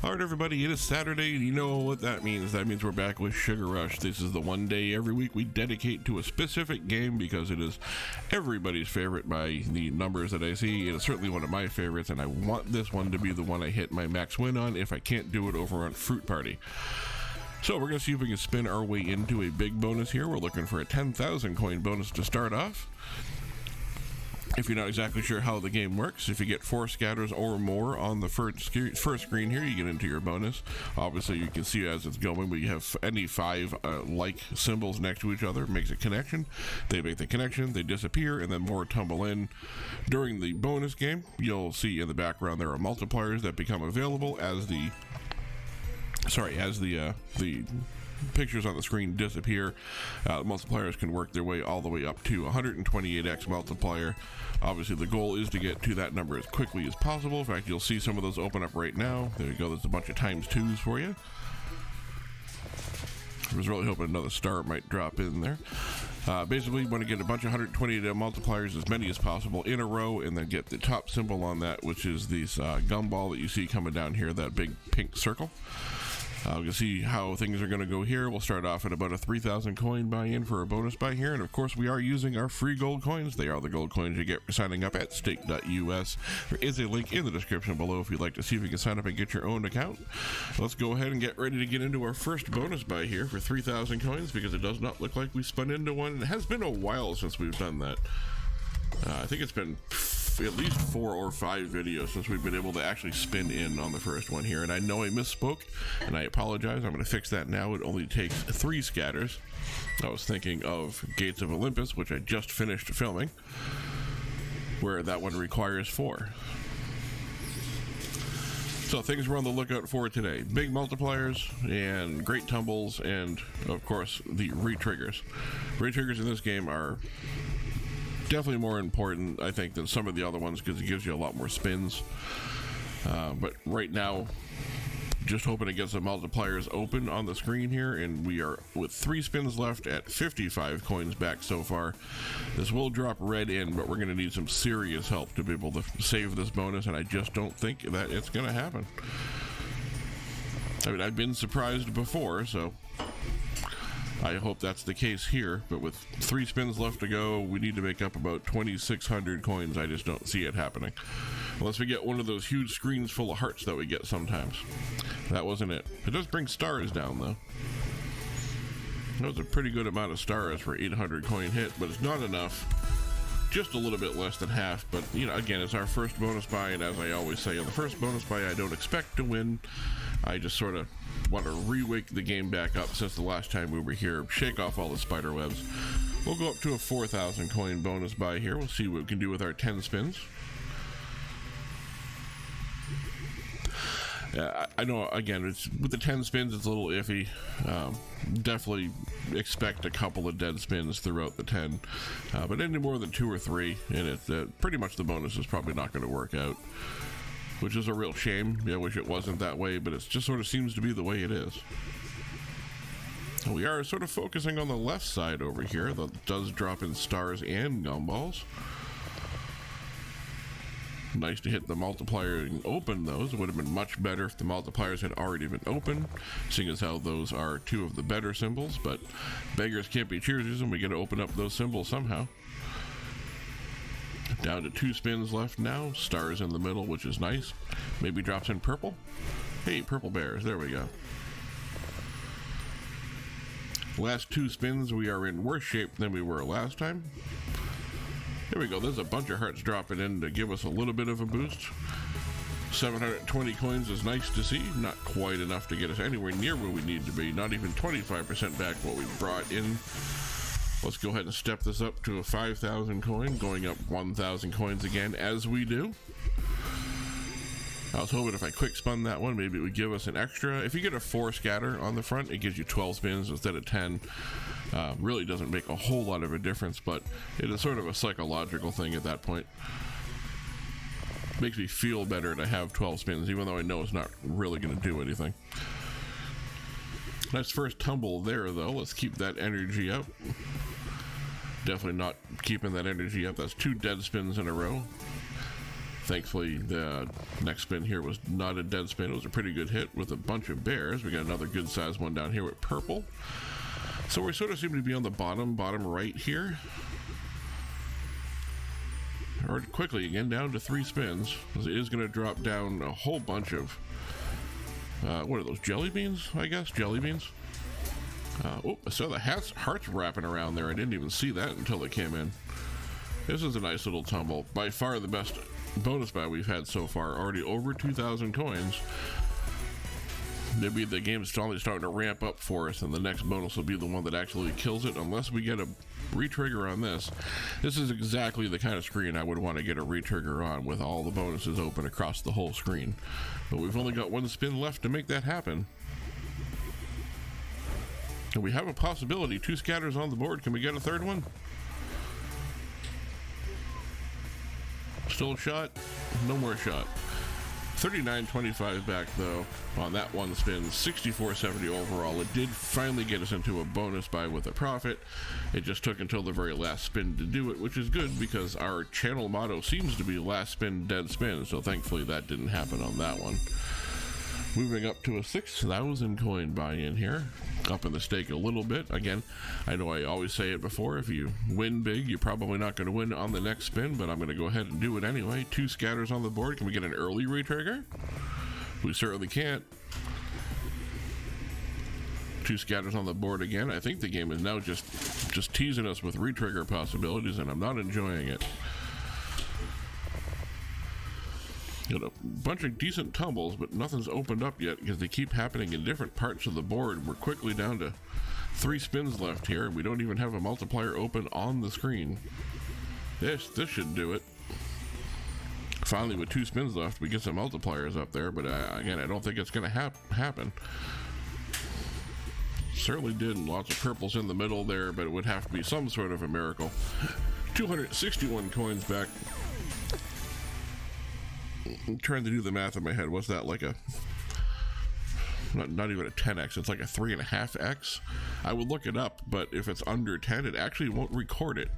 Alright everybody, it is Saturday, and you know what that means. That means we're back with Sugar Rush. This is the one day every week we dedicate to a specific game because it is everybody's favorite by the numbers that I see. It is certainly one of my favorites, and I want this one to be the one I hit my max win on if I can't do it over on Fruit Party. So we're going to see if we can spin our way into a big bonus here. We're looking for a 10,000 coin bonus to start off. If you're not exactly sure how the game works, if you get 4 scatters or more on the first screen here, you get into your bonus. Obviously, you can see as it's going, but you have any 5 like symbols next to each other. It makes a connection. They make the connection, they disappear, and then more tumble in. During the bonus game, you'll see in the background there are multipliers that become available as the pictures on the screen disappear. Multipliers can work their way all the way up to 128x multiplier. Obviously the goal is to get to that number as quickly as possible. In fact, you'll see some of those open up right now. There you go, there's a bunch of times 2s for you. I was really hoping another star might drop in there. Basically, you want to get a bunch of 128 multipliers, as many as possible, in a row, and then get the top symbol on that, which is this gumball that you see coming down here, that big pink circle. We can see how things are going to go here. We'll start off at about a 3,000 coin buy-in for a bonus buy here, and of course we are using our free gold coins. They are the gold coins you get for signing up at stake.us. There is a link in the description below if you'd like to see if you can sign up and get your own account. Let's go ahead and get ready to get into our first bonus buy here for 3,000 coins, because it does not look like we spun into one. It has been a while since we've done that. I think it's been at least 4 or 5 videos since we've been able to actually spin in on the first one here, and I know I misspoke and I apologize. I'm going to fix that now. It only takes 3 scatters. I was thinking of Gates of Olympus, which I just finished filming, where that one requires 4. So things we're on the lookout for today: big multipliers and great tumbles, and of course the re-triggers. Re-triggers in this game are definitely more important, I think, than some of the other ones, because it gives you a lot more spins. But right now, just hoping to get some multipliers open on the screen here, and we are with 3 spins left at 55 coins back so far. This will drop red in, but we're going to need some serious help to be able to save this bonus, and I just don't think that it's going to happen. I mean, I've been surprised before, so I hope that's the case here, but with 3 spins left to go, we need to make up about 2,600 coins. I just don't see it happening. Unless we get one of those huge screens full of hearts that we get sometimes. That wasn't it. It does bring stars down, though. That was a pretty good amount of stars for 800 coin hit, but it's not enough. Just a little bit less than half, but, you know, again, it's our first bonus buy, and as I always say, on the first bonus buy, I don't expect to win. I just sort of want to re-wake the game back up since the last time we were here, shake off all the spider webs. We'll go up to a 4,000 coin bonus buy here. We'll see what we can do with our 10 spins. I know, again, it's with the 10 spins, it's a little iffy. Definitely expect a couple of dead spins throughout the 10, but any more than 2 or 3, and it pretty much the bonus is probably not going to work out, which is a real shame. I wish it wasn't that way, but it just sort of seems to be the way it is. We are sort of focusing on the left side over here. That does drop in stars and gumballs. Nice to hit the multiplier and open those. It would have been much better if the multipliers had already been open, seeing as how those are 2 of the better symbols, but beggars can't be choosers, and we get to open up those symbols somehow. Down to 2 spins left now. Stars in the middle, which is nice. Maybe drops in purple. Hey, purple bears. There we go. Last 2 spins, we are in worse shape than we were last time. Here we go. There's a bunch of hearts dropping in to give us a little bit of a boost. 720 coins is nice to see. Not quite enough to get us anywhere near where we need to be. Not even 25% back what we brought in. Let's go ahead and step this up to a 5,000 coin, going up 1,000 coins again as we do. I was hoping if I quick spun that one, maybe it would give us an extra. If you get a 4 scatter on the front, it gives you 12 spins instead of 10. Really doesn't make a whole lot of a difference, but it is sort of a psychological thing at that point. Makes me feel better to have 12 spins, even though I know it's not really going to do anything. Nice first tumble there, though. Let's keep that energy up. Definitely not keeping that energy up. That's 2 dead spins in a row. Thankfully, the next spin here was not a dead spin. It was a pretty good hit with a bunch of bears. We got another good sized one down here with purple. So we sort of seem to be on the bottom right here. Or quickly again down to 3 spins. It is going to drop down a whole bunch of what are those, jelly beans? I guess jelly beans. Oh, I saw the hearts wrapping around there. I didn't even see that until it came in. This is a nice little tumble. By far the best bonus buy we've had so far. Already over 2,000 coins. Maybe the game's only starting to ramp up for us, and the next bonus will be the one that actually kills it, unless we get a retrigger on this. This is exactly the kind of screen I would want to get a retrigger on, with all the bonuses open across the whole screen. But we've only got 1 spin left to make that happen. And we have a possibility. 2 scatters on the board. Can we get a third one? Still a shot? No more shot. 39.25 back though on that 1 spin. 64.70 overall. It did finally get us into a bonus buy with a profit. It just took until the very last spin to do it, which is good because our channel motto seems to be last spin, dead spin. So thankfully that didn't happen on that one. Moving up to a 6,000 coin buy-in here. Up in the stake a little bit. Again, I know I always say it before, if you win big, you're probably not going to win on the next spin, but I'm going to go ahead and do it anyway. 2 scatters on the board. Can we get an early retrigger? We certainly can't. 2 scatters on the board again. I think the game is now just teasing us with retrigger possibilities, and I'm not enjoying it. Got a bunch of decent tumbles, but nothing's opened up yet because they keep happening in different parts of the board. We're quickly down to 3 spins left here. We don't even have a multiplier open on the screen. This should do it. Finally, with 2 spins left, we get some multipliers up there, but again, I don't think it's going to happen. Certainly did. Lots of purples in the middle there, but it would have to be some sort of a miracle. 261 coins back. I'm trying to do the math in my head. What's that, like a not even a 10x, it's like a 3.5x. I would look it up, but if it's under 10, it actually won't record it.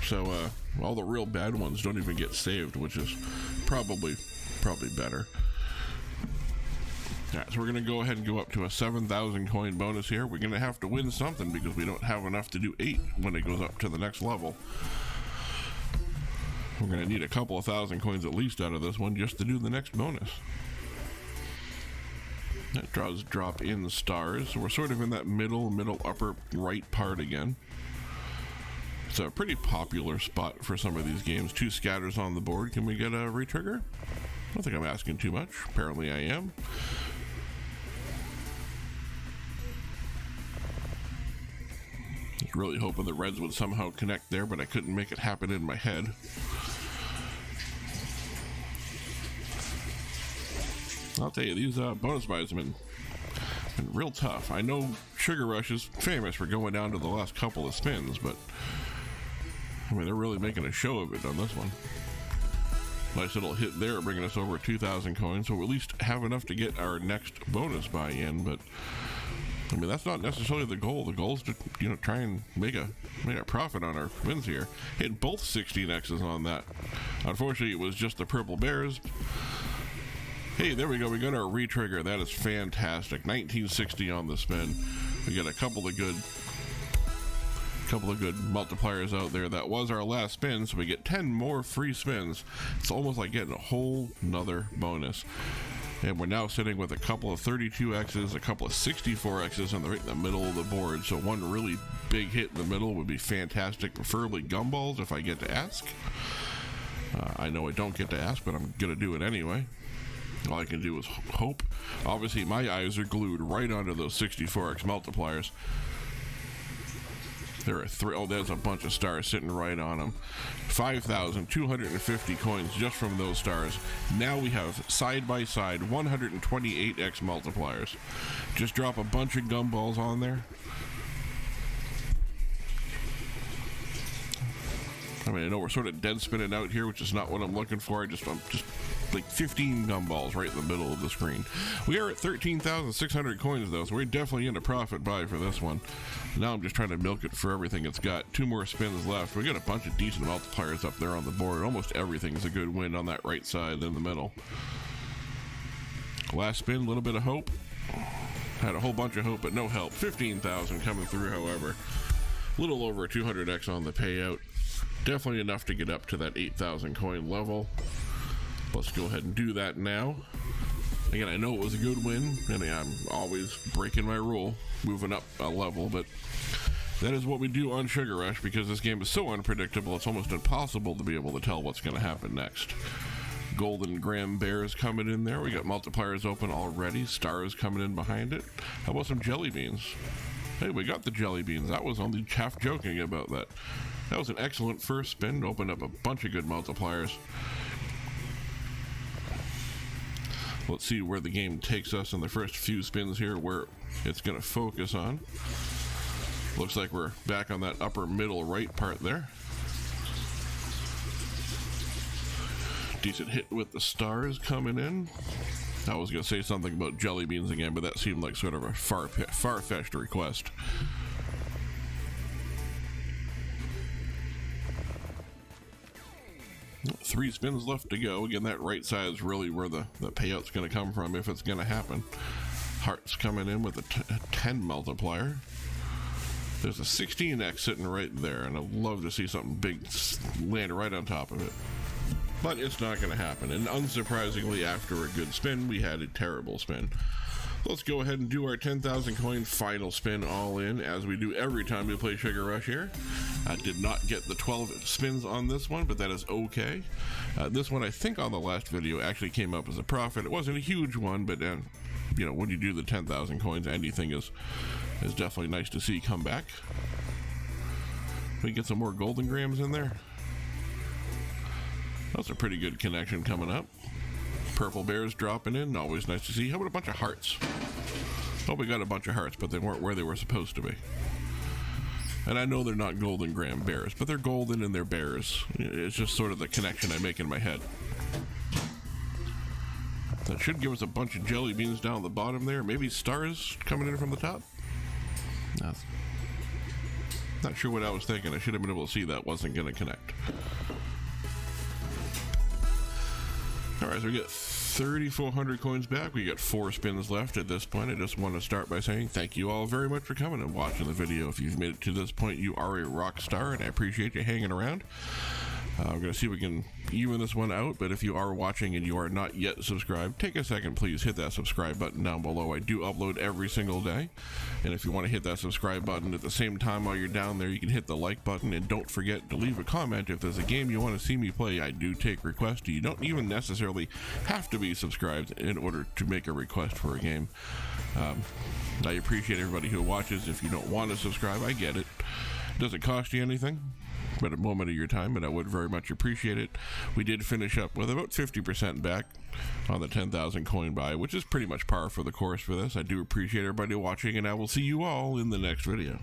So all the real bad ones don't even get saved, which is probably better. Alright, so we're going to go ahead and go up to a 7,000 coin bonus here. We're going to have to win something because we don't have enough to do 8 when it goes up to the next level. We're going to need a couple of thousand coins at least out of this one just to do the next bonus. That draws drop in stars, so we're sort of in that middle upper right part again. It's a pretty popular spot for some of these games. 2 scatters on the board. Can we get a retrigger? I don't think I'm asking too much. Apparently I am. I was really hoping the reds would somehow connect there, but I couldn't make it happen in my head. I'll tell you, these bonus buys have been real tough. I know Sugar Rush is famous for going down to the last couple of spins, but I mean, they're really making a show of it on this one. Nice little hit there, bringing us over 2,000 coins, so we'll at least have enough to get our next bonus buy in. But I mean, that's not necessarily the goal. The goal is to, you know, try and make a profit on our wins here. Hit both 16x's on that. Unfortunately, it was just the purple bears. Hey, there we go. We got our retrigger. That is fantastic. 1960 on the spin. We got a couple of good multipliers out there. That was our last spin, so we get 10 more free spins. It's almost like getting a whole nother bonus. And we're now sitting with a couple of 32x's, a couple of 64x's right in the middle of the board. So one really big hit in the middle would be fantastic, preferably gumballs if I get to ask. I know I don't get to ask, but I'm going to do it anyway. All I can do is hope. Obviously, my eyes are glued right onto those 64x multipliers. There are 3. Oh, there's a bunch of stars sitting right on them. 5,250 coins just from those stars. Now we have side by side 128x multipliers. Just drop a bunch of gumballs on there. I mean, I know we're sort of dead spinning out here, which is not what I'm looking for. I'm just like 15 gumballs right in the middle of the screen. We are at 13,600 coins though, so we're definitely in a profit buy for this one. Now I'm just trying to milk it for everything it's got. 2 more spins left. We got a bunch of decent multipliers up there on the board. Almost everything's a good win on that right side in the middle. Last spin, a little bit of hope. Had a whole bunch of hope, but no help. 15,000 coming through, however. A little over 200x on the payout. Definitely enough to get up to that 8,000 coin level. Let's go ahead and do that now. Again, I know it was a good win, and I'm always breaking my rule, moving up a level, but that is what we do on Sugar Rush because this game is so unpredictable, it's almost impossible to be able to tell what's going to happen next. Golden Graham Bears coming in there. We got multipliers open already. Stars coming in behind it. How about some jelly beans? Hey, we got the jelly beans. I was only half joking about that. That was an excellent first spin. Opened up a bunch of good multipliers. Let's see where the game takes us in the first few spins here, where it's going to focus on. Looks like we're back on that upper middle right part there. Decent hit with the stars coming in. I was going to say something about jelly beans again, but that seemed like sort of a far-fetched request. Three spins left to go. Again, that right side is really where the payout's going to come from if it's going to happen. Hearts coming in with a 10 multiplier. There's a 16x sitting right there, and I'd love to see something big land right on top of it. But it's not going to happen, and unsurprisingly, after a good spin, we had a terrible spin. Let's go ahead and do our 10,000 coin final spin all in, as we do every time we play Sugar Rush here. I did not get the 12 spins on this one, but that is okay. This one, I think on the last video, actually came up as a profit. It wasn't a huge one, but you know, when you do the 10,000 coins, anything is definitely nice to see come back. We get some more golden grams in there. That's a pretty good connection coming up. Purple bears dropping in, always nice to see. How about a bunch of hearts? Oh, we got a bunch of hearts, but they weren't where they were supposed to be. And I know they're not golden graham bears, but they're golden and they're bears. It's just sort of the connection I make in my head. That should give us a bunch of jelly beans down the bottom there. Maybe stars coming in from the top? No. Not sure what I was thinking. I should have been able to see that wasn't going to connect. Alright, so we get 3,400 coins back. We got 4 spins left at this point. I just want to start by saying thank you all very much for coming and watching the video. If you've made it to this point, you are a rock star, and I appreciate you hanging around. We're going to see if we can even this one out, but if you are watching and you are not yet subscribed, take a second, please hit that subscribe button down below. I do upload every single day, and if you want to hit that subscribe button at the same time while you're down there, you can hit the like button, and don't forget to leave a comment if there's a game you want to see me play. I do take requests. You don't even necessarily have to be subscribed in order to make a request for a game. I appreciate everybody who watches. If you don't want to subscribe, I get it. It doesn't cost you anything but a moment of your time, but I would very much appreciate it. We did finish up with about 50% back on the 10,000 coin buy, which is pretty much par for the course for this. I do appreciate everybody watching, and I will see you all in the next video.